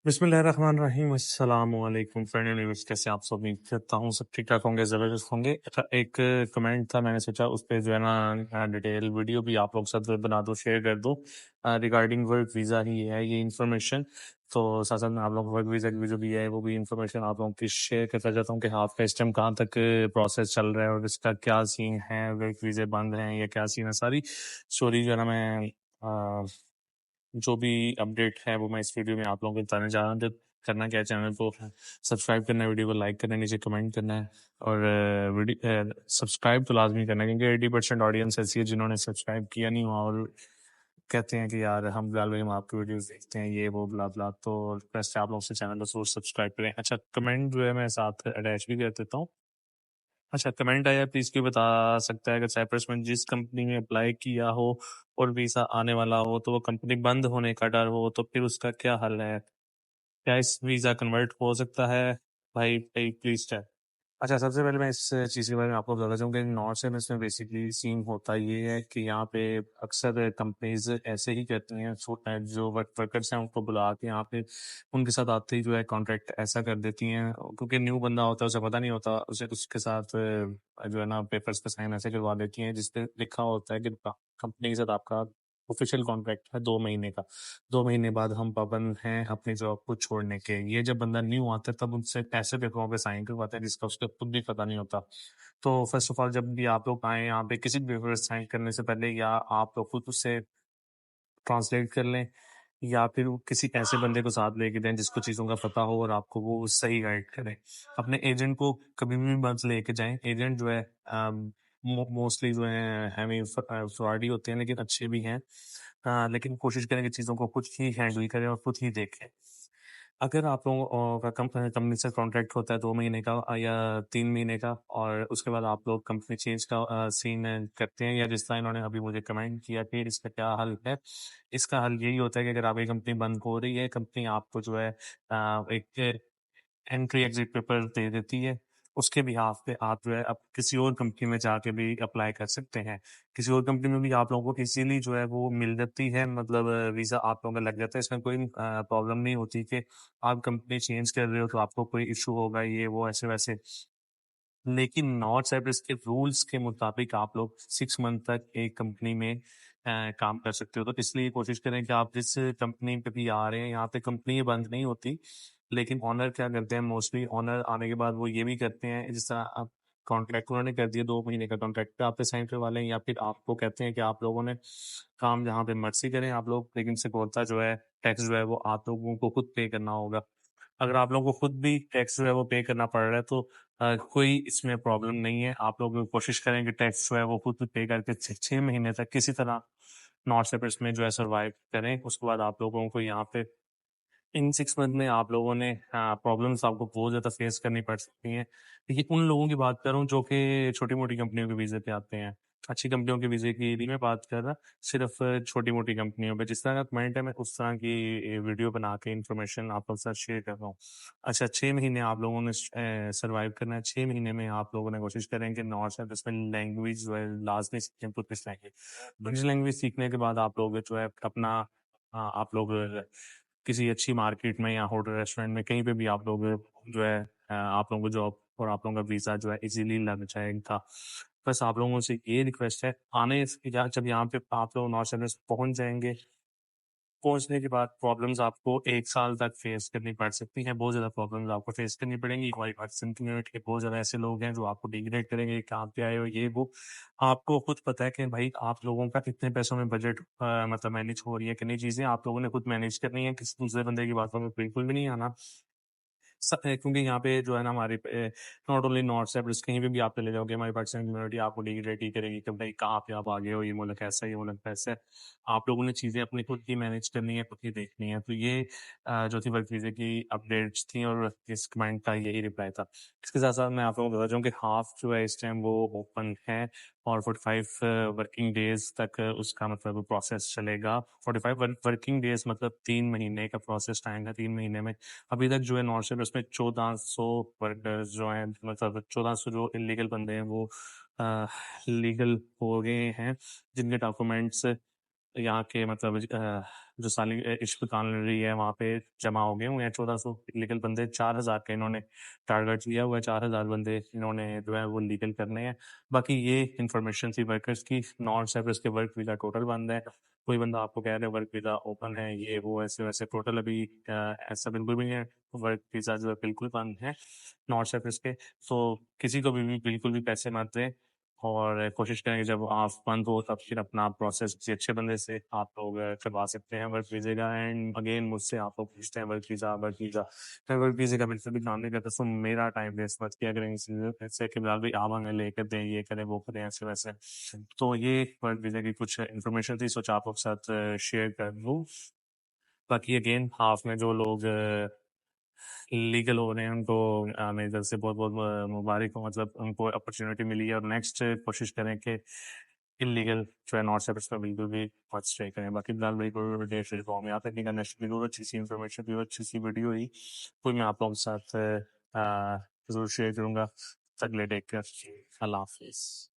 बिस्मिल्लाहिर्रहमानिर्रहीम अस्सलामुअलैकुम friend universe, कैसे आप सब? उम्मीद करता हूँ सब ठीक ठाक होंगे, ज़बरदस्त होंगे। एक कमेंट था, मैंने सोचा उस पर जो है ना डिटेल वीडियो भी आप लोग साथ बना दो, शेयर कर दो। रिगार्डिंग वर्क वीज़ा ही है ये इन्फॉर्मेशन। तो साथ साथ में आप लोग वर्क वीज़ा की जो भी है वो भी इन्फॉर्मेशन आप लोगों की शेयर करता जाता हूँ कि आपका इस टाइम कहाँ तक प्रोसेस चल रहा है और इसका क्या सीन है, वर्क वीज़े बंद हैं या क्या सीन है। सारी स्टोरी जो है ना मैं जो भी अपडेट है वो मैं इस वीडियो में आप लोगों को बताने जा रहा हूँ। तो करना क्या है, चैनल को सब्सक्राइब करना है, वीडियो को लाइक करना है, नीचे कमेंट करना है और वीडियो सब्सक्राइब तो लाजमी करना है, क्योंकि 80% ऑडियंस ऐसी है जिन्होंने सब्सक्राइब किया नहीं हुआ और कहते हैं कि यार हम बिलाल भाई हम आपकी वीडियोस देखते हैं, ये वो ब्ला ब्ला। तो रिक्वेस्ट है आप लोगों से, चैनल को जरूर सब्सक्राइब करें। अच्छा, कमेंट जो है मैं साथ अटैच भी कर देता हूँ। अच्छा, कमेंट आया, प्लीज क्यों बता सकता है अगर साइप्रस में जिस कंपनी में अप्लाई किया हो और वीसा आने वाला हो तो वो कंपनी बंद होने का डर हो तो फिर उसका क्या हल है? क्या इस वीजा कन्वर्ट हो सकता है? भाई भाई प्लीज टेल। अच्छा, सबसे पहले मैं इस चीज़ के बारे में आपको बताना चाहूँ कि नॉर्थ से इसमें बेसिकली सीन होता ये है कि यहाँ पे अक्सर कंपनीज ऐसे ही करती हैं, जो वर्कर्स हैं उनको बुला के यहाँ पे उनके साथ आते ही जो है कॉन्ट्रैक्ट ऐसा कर देती हैं, क्योंकि न्यू बंदा होता है, उसे पता नहीं होता, उसे उसके साथ जो है ना पेपर्स पे साइन ऐसे करवा देती हैं जिसपे लिखा होता है कि कंपनी के साथ आपका ऑफिशियल कॉन्ट्रैक्ट है 2 महीने का। 2 महीने बाद हम पाबंद हैं अपनी जॉब को छोड़ने के। ये जब बंदा न्यू आता है तब उनसे ऐसे पेपरों पे साइन करवाते हैं जिसका उसको खुद भी पता नहीं होता। तो फर्स्ट ऑफ ऑल जब भी आप लोग आए यहाँ पे किसी भी पेपर साइन करने से पहले या आप लोग खुद उससे ट्रांसलेट कर लें या फिर वो किसी ऐसे बंदे को साथ लेके दें जिसको चीज़ों का पता हो और आपको वो सही गाइड करे। अपने एजेंट को कभी भी मत लेके जाएं। एजेंट जो है मोस्टली जो है हमें फ्रॉडी होते हैं, लेकिन अच्छे भी हैं। लेकिन कोशिश करें कि चीज़ों को खुद ही हैंडल करें और खुद ही देखें। अगर आप लोगों का कंपनी से कॉन्ट्रैक्ट होता है 2 महीने का या 3 महीने का और उसके बाद आप लोग कंपनी चेंज का सीन करते हैं, या जिस तरह इन्होंने अभी मुझे कमेंट किया कि इसका क्या हल है, इसका हल यही होता है कि अगर आपकी कंपनी बंद हो रही है, कंपनी आपको जो है एक एंट्री एग्जिट पेपर दे देती है। उसके बिहाफ पे आप जो है अब किसी और कंपनी में जाके भी अप्लाई कर सकते हैं। किसी और कंपनी में भी आप लोगों को इजीली जो है वो मिल जाती है, मतलब वीज़ा आप लोगों का लग जाता है। इसमें कोई प्रॉब्लम नहीं होती कि आप कंपनी चेंज कर रहे हो तो आपको कोई इशू होगा, ये वो ऐसे वैसे। लेकिन नॉर्थ साइप्रस के रूल्स के मुताबिक आप लोग 6 मंथ तक एक कंपनी में काम कर सकते हो। तो इसलिए कोशिश करें कि आप जिस कंपनी पे भी आ रहे हैं, यहाँ पे कंपनी बंद नहीं होती, लेकिन ऑनर क्या करते हैं, मोस्टली ऑनर आने के बाद वो ये भी करते हैं, जिस तरह आप कॉन्ट्रैक्ट उन्होंने कर दिया 2 महीने का कॉन्ट्रैक्ट पे आप पे साइन करवा लें, या फिर आपको कहते हैं कि आप लोगों ने काम जहाँ पे मर्जी करें आप लोग, लेकिन सिक्योरिटी जो है टैक्स जो है वो आप लोगों को खुद पे करना होगा। अगर आप लोगों को खुद भी टैक्स जो है वो पे करना पड़ रहा है तो कोई इसमें प्रॉब्लम नहीं है। आप लोग कोशिश करें कि टैक्स जो है वो खुद पे करके 6 महीने तक किसी तरह नॉर्थ साइप्रस में जो है सर्वाइव करें। उसके बाद आप लोगों को यहाँ पे इन 6 मंथ में आप लोगों ने प्रॉब्लम्स आपको बहुत ज़्यादा फेस करनी पड़ सकती हैं। ये उन लोगों की बात कर रहा हूँ जो कि छोटी मोटी कंपनियों के वीज़े पे आते हैं। अच्छी कंपनियों के वीज़े की नहीं मैं बात कर रहा, सिर्फ छोटी मोटी कंपनियों पे। जिस तरह का कमेंट है मैं उस तरह की वीडियो बना के इन्फॉर्मेशन आप लोग के साथ शेयर कर रहा हूँ। अच्छा, 6 महीने आप लोगों ने सर्वाइव करना है। 6 महीने में आप लोगों ने कोशिश करें कि नॉर्थ साइड इसमें लैंग्वेज जो है लाजमी सीखें, टूरिस्ट लैंग्वेज। लैंग्वेज सीखने के बाद आप लोग जो है अपना आप लोग किसी अच्छी मार्केट में या होटल रेस्टोरेंट में कहीं पे भी आप लोग जो है आप लोगों को जॉब और आप लोगों का वीज़ा जो है इजीली लग जाएगा। बस आप लोगों से ये रिक्वेस्ट है, जब यहाँ पे आप लोग नॉर्थ सेंटर पहुंच जाएंगे, पहुंचने के बाद प्रॉब्लम्स आपको 1 साल तक फेस करनी पड़ सकती हैं। बहुत ज़्यादा प्रॉब्लम्स आपको फेस करनी पड़ेंगी। हमारी पाकिस्तान कम्युनिटी के बहुत ज़्यादा ऐसे लोग हैं जो आपको डिग्रेड करेंगे, कहाँ पे आए हो ये वो। आपको खुद पता है कि भाई आप लोगों का कितने पैसों में बजट मतलब मैनेज हो रही है, कितनी चीज़ें आप लोगों ने खुद मैनेज करनी है, किसी दूसरे बंदे की बातों में बिल्कुल भी नहीं आना। क्योंकि यहाँ पे जो है ना हमारे नॉट ओनली नॉर्थ साइप्रस, कहीं पे भी आप चले जाओगे हमारी पाकिस्तान कम्युनिटी आपको डिग्रेड ही करेगी कि भाई कहाँ पे आप आगे हो, ये मुल्क ऐसा है, ये मुल्क ऐसा है। आप लोगों ने चीज़ें अपनी खुद ही मैनेज करनी है, खुद ही देखनी है। तो ये जो थी वर्क वीज़े की अपडेट्स थी और इस कमेंट का यही रिप्लाई था। इसके साथ साथ मैं आप लोगों को बता दूँ कि हाफ जो है इस टाइम वो ओपन है और 45 वर्किंग डेज तक उसका मतलब प्रोसेस चलेगा। 45 वर्किंग डेज मतलब 3 महीने का प्रोसेस टाइम है। 3 महीने में अभी तक जो है नॉर्थ साइप्रस में 1400 वर्कर्स जो हैं, मतलब 1400 जो इलीगल बंदे हैं वो लीगल हो गए हैं, जिनके डॉक्यूमेंट्स यहाँ के मतलब जो साली इश्क कानूनी है वहाँ पे जमा हो गए हुए हैं 1400 लीगल बंदे, 4000 का इन्होंने टारगेट लिया हुआ है, 4000 बंदे इन्होंने जो है वो लीगल करने हैं। बाकी ये इन्फॉर्मेशन थी वर्कर्स की। नॉन साइप्रस के वर्क वीज़ा टोटल बंद है। कोई बंदा आपको कह रहे हैं वर्क वीज़ा ओपन है, ये वो ऐसे वैसे, टोटल अभी ऐसा बिल्कुल भी नहीं है। वर्क वीज़ा जो है बिल्कुल बंद है नॉन साइप्रस के। तो किसी को भी बिल्कुल भी पैसे मत दें, और कोशिश करें कि जब आप बंद हो तब फिर अपना प्रोसेस किसी अच्छे बंदे से आप लोग करवा सकते हैं वर्क वीज़े का। एंड अगेन मुझसे आप लोग पूछते हैं वर्क वीज़ा वर्क वीज़ा, मैं वर्क वीज़े का बिल्कुल भी काम नहीं करता। सो मेरा टाइम वेस्ट मत किया करें इसी ऐसे कि भाई आप हमें लेकर दें, ये करें वो करें ऐसे वैसे। तो ये वर्क वीज़े की कुछ इन्फॉर्मेशन थी, सोचा आप लोग के साथ शेयर कर लूँ। बाकी अगेन हाफ में जो लोग लीगल हो रहे हैं उनको मेरी तरफ से बहुत बहुत मुबारक हो, मतलब उनको अपॉर्चुनिटी मिली है। और नेक्स्ट कोशिश करें कि इलीगल जो है नॉट साइप्रस में बिल्कुल भी मत स्टे करें। बाकी फिलहाल मेरी कोई डेट से फॉर्म यहाँ तक नहीं करना, जरूर अच्छी सी इन्फॉर्मेशन भी अच्छी सी वीडियो हुई, कोई मैं आप लोगों के साथ जरूर शेयर करूँगा। अगले टेक कर, अल्लाह हाफिज़।